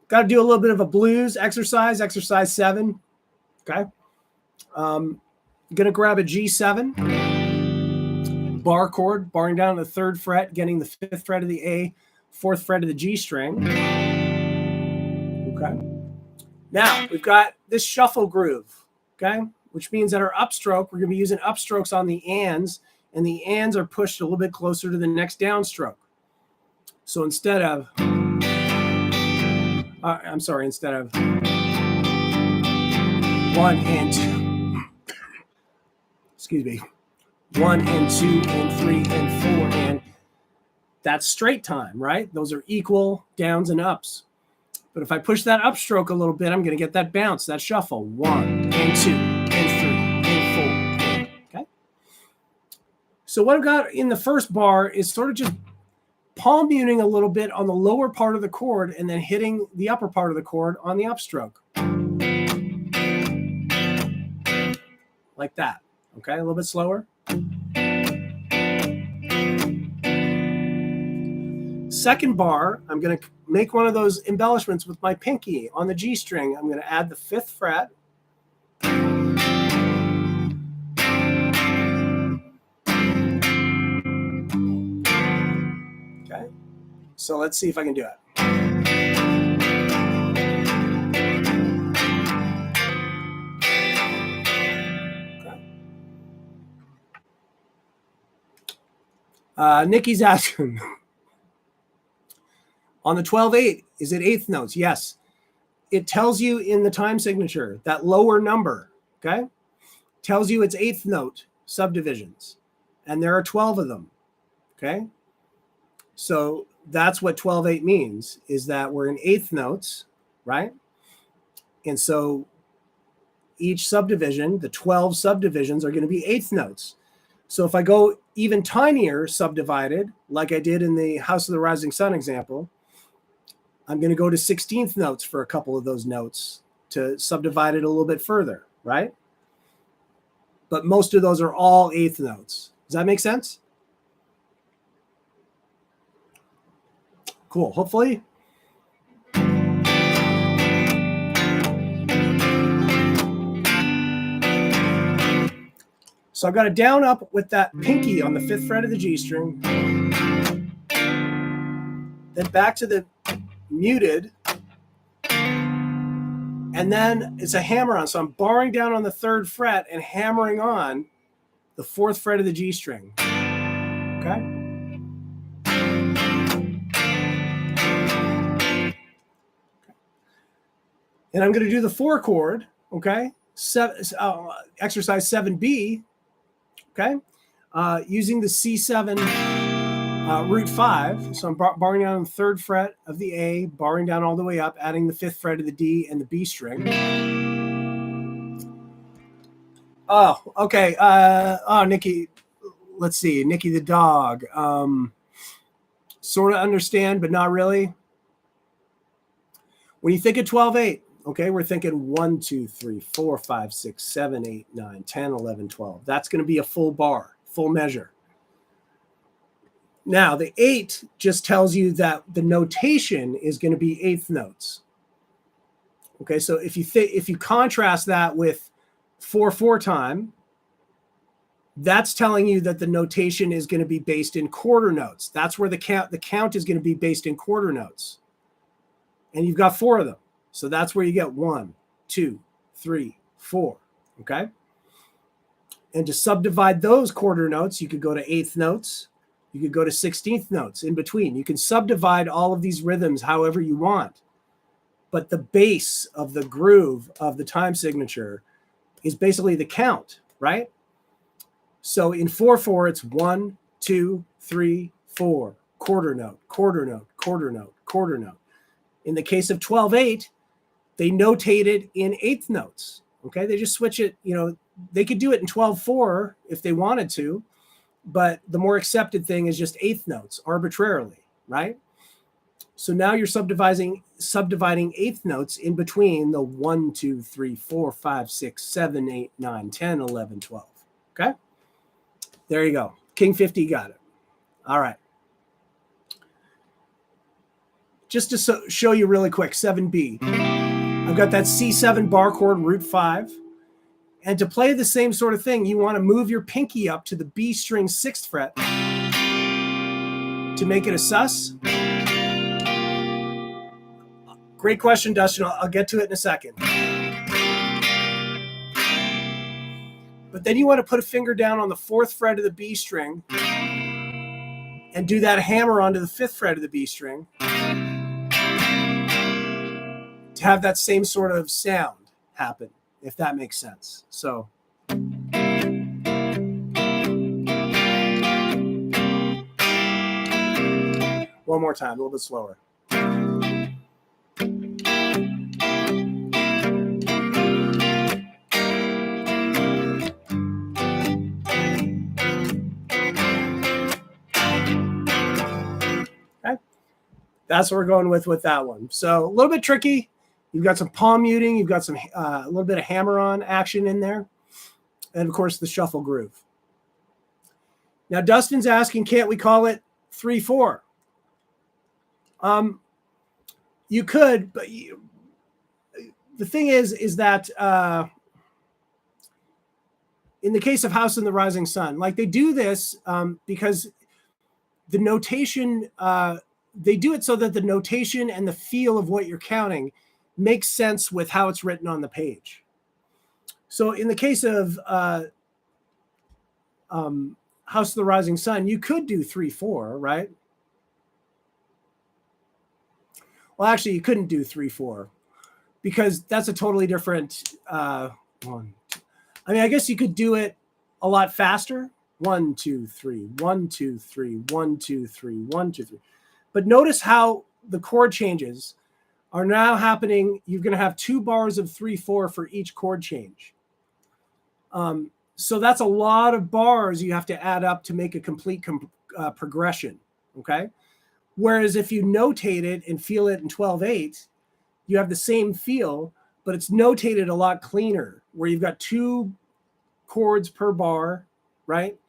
Got to do a little bit of a blues exercise 7. Okay. I'm going to grab a G7 bar chord, barring down the 3rd fret, getting the 5th fret of the A, 4th fret of the G string. Okay. Now we've got this shuffle groove. Okay. Which means that our upstroke, we're going to be using upstrokes on the ands, and the ands are pushed a little bit closer to the next downstroke. So instead of instead of 1 and 2, excuse me, 1 and 2 and 3 and 4, and that's straight time, right? Those are equal downs and ups. But if I push that upstroke a little bit, I'm going to get that bounce, that shuffle. 1 and 2 and 3 and 4. Okay. So what I've got in the first bar is sort of just palm muting a little bit on the lower part of the chord and then hitting the upper part of the chord on the upstroke. Like that. Okay, a little bit slower. Second bar, I'm going to make one of those embellishments with my pinky on the G string. I'm going to add the 5th fret. Okay, so let's see if I can do it. Okay. Nikki's asking, on the 12/8, is it 8th notes? Yes. It tells you in the time signature, that lower number, okay, tells you it's 8th note subdivisions. And there are 12 of them, okay? So that's what 12/8 means, is that we're in 8th notes, right? And so each subdivision, the 12 subdivisions, are going to be 8th notes. So if I go even tinier subdivided, like I did in the House of the Rising Sun example, I'm going to go to 16th notes for a couple of those notes to subdivide it a little bit further, right? But most of those are all 8th notes. Does that make sense? Cool. Hopefully. So I've got a down up with that pinky on the 5th fret of the G string. Then back to the muted. And then it's a hammer on. So I'm barring down on the 3rd fret and hammering on the 4th fret of the G string. Okay. And I'm going to do the 4 chord, okay? Exercise 7B, okay? Using the C7 root 5. So I'm barring down on the 3rd fret of the A, barring down all the way up, adding the 5th fret of the D and the B string. Oh, okay. Nikki, let's see. Nikki the dog. Sort of understand, but not really. When you think of 12/8, okay, we're thinking 1, 2, 3, 4, 5, 6, 7, 8, 9, 10, 11, 12. That's going to be a full bar, full measure. Now, the 8 just tells you that the notation is going to be 8th notes. Okay, so if you contrast that with 4/4 time, that's telling you that the notation is going to be based in quarter notes. That's where the count is going to be based in quarter notes. And you've got 4 of them. So that's where you get 1, 2, 3, 4. Okay. And to subdivide those quarter notes, you could go to eighth notes. You could go to 16th notes in between. You can subdivide all of these rhythms however you want. But the base of the groove of the time signature is basically the count, right? So in 4/4, it's 1, 2, 3, 4, quarter note, quarter note, quarter note, quarter note. In the case of 12/8, they notate it in eighth notes. Okay, they just switch it. You know, they could do it in 12/4 if they wanted to, but the more accepted thing is just eighth notes arbitrarily, right? So now you're subdividing eighth notes in between the 1, 2, 3, 4, 5, 6, 7, 8, 9, 10, 11, 12. Okay, there you go. King 50 got it. All right. Just to show you really quick, 7B. I've got that C7 bar chord, root 5. And to play the same sort of thing, you want to move your pinky up to the B string 6th fret to make it a sus. Great question, Dustin. I'll get to it in a second. But then you want to put a finger down on the 4th fret of the B string and do that hammer onto the 5th fret of the B string to have that same sort of sound happen, if that makes sense. So one more time, a little bit slower. Okay, that's what we're going with that one. So a little bit tricky. You've got some palm muting. You've got some a little bit of hammer-on action in there. And, of course, the shuffle groove. Now, Dustin's asking, can't we call it 3/4? You could, but the thing is that in the case of House in the Rising Sun, like they do this because the notation, they do it so that the notation and the feel of what you're counting makes sense with how it's written on the page. So in the case of House of the Rising Sun, you could do 3/4, right? Well, actually, you couldn't do 3/4 because that's a totally different one. I mean, I guess you could do it a lot faster. 1, 2, 3, 1, 2, 3, 1, 2, 3, 1, 2, 3. But notice how the chord changes are now happening. You're going to have 2 bars of 3/4 for each chord change. So that's a lot of bars you have to add up to make a complete progression, okay? Whereas if you notate it and feel it in 12/8, you have the same feel, but it's notated a lot cleaner, where you've got 2 chords per bar, right?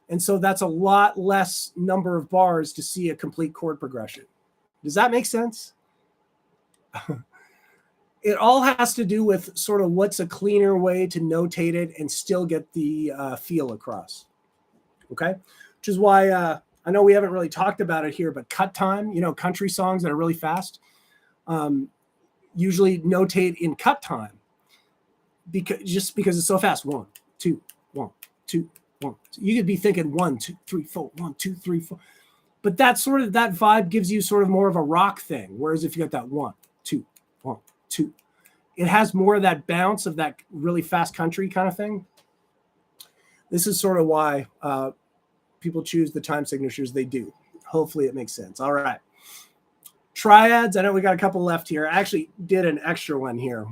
And so that's a lot less number of bars to see a complete chord progression. Does that make sense? It all has to do with sort of what's a cleaner way to notate it and still get the feel across. Okay, which is why I know we haven't really talked about it here, but cut time, you know, country songs that are really fast, usually notate in cut time because it's so fast. 1, 2, 1, 2, 1. You could be thinking 1, 2, 3, 4, 1, 2, 3, 4. But that vibe gives you sort of more of a rock thing. Whereas if you got that 1, 2, 1, 2, it has more of that bounce of that really fast country kind of thing. This is sort of why people choose the time signatures they do. Hopefully it makes sense. All right. Triads. I know we got a couple left here. I actually did an extra one here.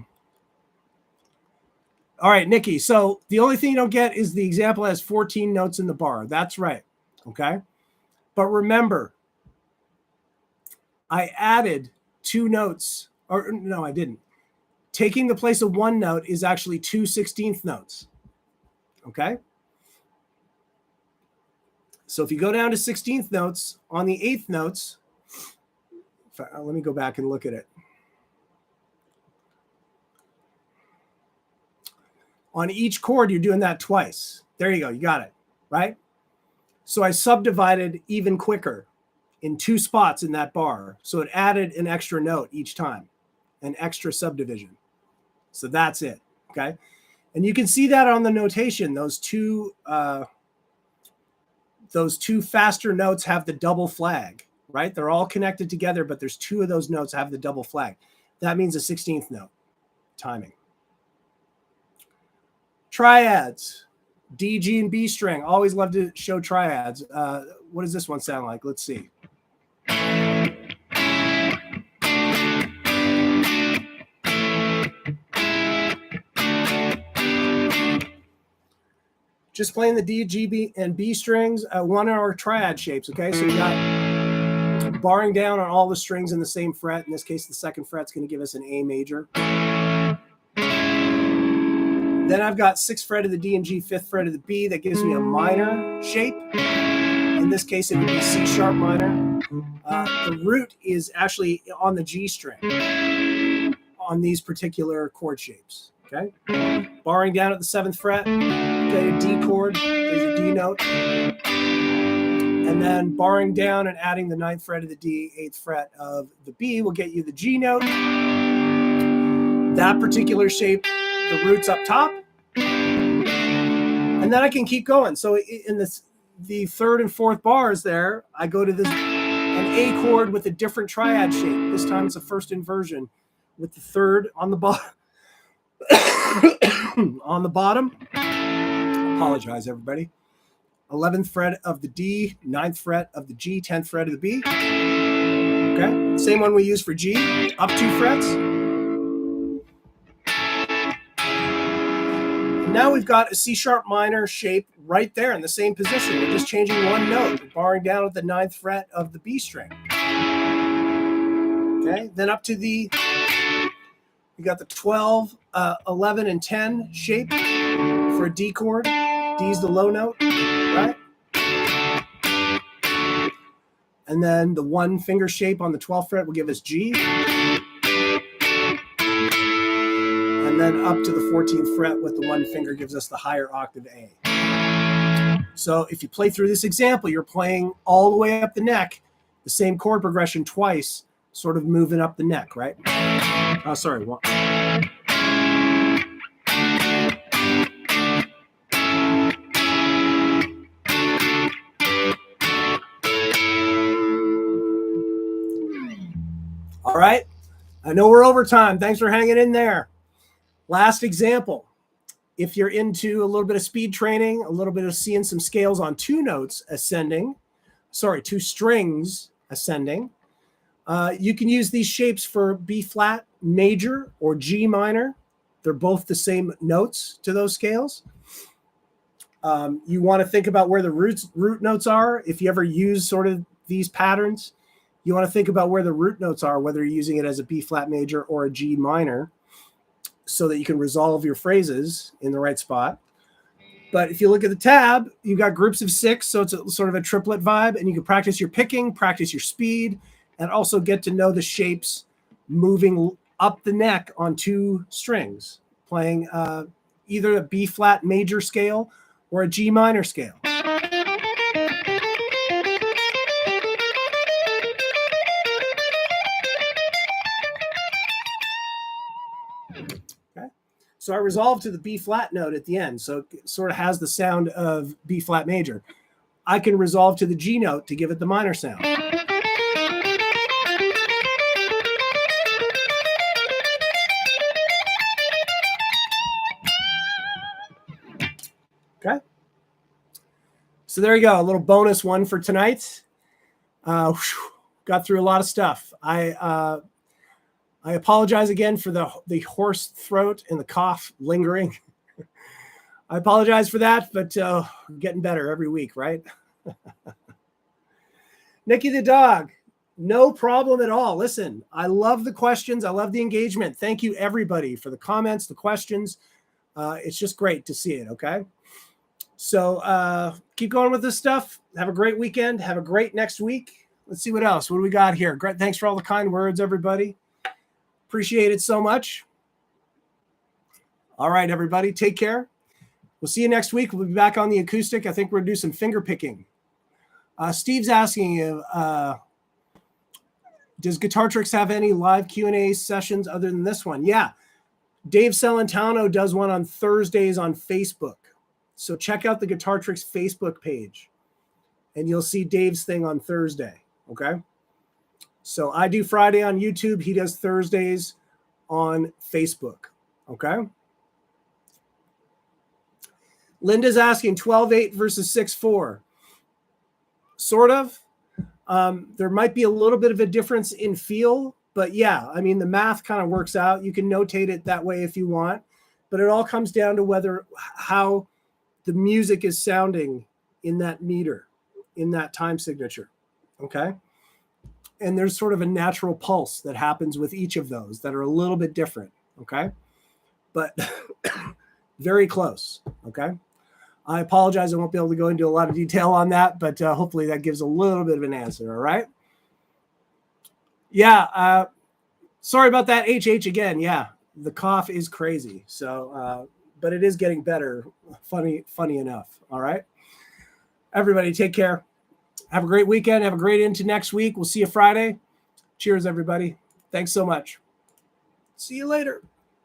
All right, Nikki. So the only thing you don't get is the example has 14 notes in the bar. That's right. Okay. But remember, I added 2 notes. Or no, I didn't. Taking the place of 1 note is actually 2 16th notes. Okay. So if you go down to 16th notes on the 8th notes, let me go back and look at it. On each chord, you're doing that twice. There you go. You got it, right? So I subdivided even quicker in 2 spots in that bar. So it added an extra note each time. an extra subdivision. So that's it, okay? And you can see that on the notation. Those two faster notes have the double flag, right? They're all connected together, but there's two of those notes have the double flag. That means a 16th note timing. Triads, D, G, and B string. Always love to show triads. What does this one sound like? Let's see. Just playing the D, G, B, and B strings. One of our triad shapes, okay? So you got barring down on all the strings in the same fret. In this case, the second fret's going to give us an A major. Then I've got 6th fret of the D and G, 5th fret of the B. That gives me a minor shape. In this case, it would be C sharp minor. The root is actually on the G string on these particular chord shapes, okay? Barring down at the 7th fret, play a D chord, there's your D note. And then barring down and adding the 9th fret of the D, 8th fret of the B will get you the G note. That particular shape, the root's up top. And then I can keep going. So in the 3rd and 4th bars there, I go to an A chord with a different triad shape. This time it's a first inversion with the 3rd on the bottom. On the bottom. Apologize, everybody. 11th fret of the D, 9th fret of the G, 10th fret of the B. Okay, same one we use for G, up 2 frets. Now we've got a C sharp minor shape right there in the same position. We're just changing one note. We're barring down at the 9th fret of the B string. Okay, then up to we got the 12, 11, and 10 shape for a D chord. D is the low note, right? And then the 1 finger shape on the 12th fret will give us G. And then up to the 14th fret with the 1 finger gives us the higher octave A. So if you play through this example, you're playing all the way up the neck, the same chord progression twice, sort of moving up the neck, right? Oh, sorry. All right. I know we're over time. Thanks for hanging in there. Last example. If you're into a little bit of speed training, a little bit of seeing some scales on 2 notes ascending, 2 strings ascending, you can use these shapes for B flat major or G minor. They're both the same notes to those scales. You want to think about where the root notes are. If you ever use sort of these patterns, you want to think about where the root notes are, whether you're using it as a B flat major or a G minor, so that you can resolve your phrases in the right spot. But if you look at the tab, you've got groups of 6, so it's sort of a triplet vibe, and you can practice your picking, practice your speed, and also get to know the shapes moving up the neck on 2 strings, playing either a B flat major scale or a G minor scale. So I resolve to the B flat note at the end. So it sort of has the sound of B flat major. I can resolve to the G note to give it the minor sound. Okay. So there you go. A little bonus one for tonight. Got through a lot of stuff. I apologize again for the hoarse throat and the cough lingering. I apologize for that, but we're getting better every week, right? Nikki the dog, no problem at all. Listen, I love the questions. I love the engagement. Thank you, everybody, for the comments, the questions. It's just great to see it, okay? So keep going with this stuff. Have a great weekend. Have a great next week. Let's see what else. What do we got here? Great. Thanks for all the kind words, everybody. Appreciate it so much. All right, everybody, take care. We'll see you next week. We'll be back on the acoustic. I think we're going to do some finger picking. Steve's asking you, Does Guitar Tricks have any live Q&A sessions other than this one? Yeah. Dave Celentano does one on Thursdays on Facebook. So check out the Guitar Tricks Facebook page and you'll see Dave's thing on Thursday. Okay. So I do Friday on YouTube. He does Thursdays on Facebook. Okay. Linda's asking 12/8 versus 6/4. Sort of. There might be a little bit of a difference in feel, but yeah, I mean, the math kind of works out. You can notate it that way if you want, but it all comes down to how the music is sounding in that meter, in that time signature. Okay. And there's sort of a natural pulse that happens with each of those that are a little bit different. Okay. But very close. Okay. I apologize. I won't be able to go into a lot of detail on that, but hopefully that gives a little bit of an answer. All right. Yeah. Sorry about that. HH again. Yeah. The cough is crazy. So, but it is getting better. Funny enough. All right. Everybody take care. Have a great weekend. Have a great into next week. We'll see you Friday. Cheers, everybody. Thanks so much. See you later.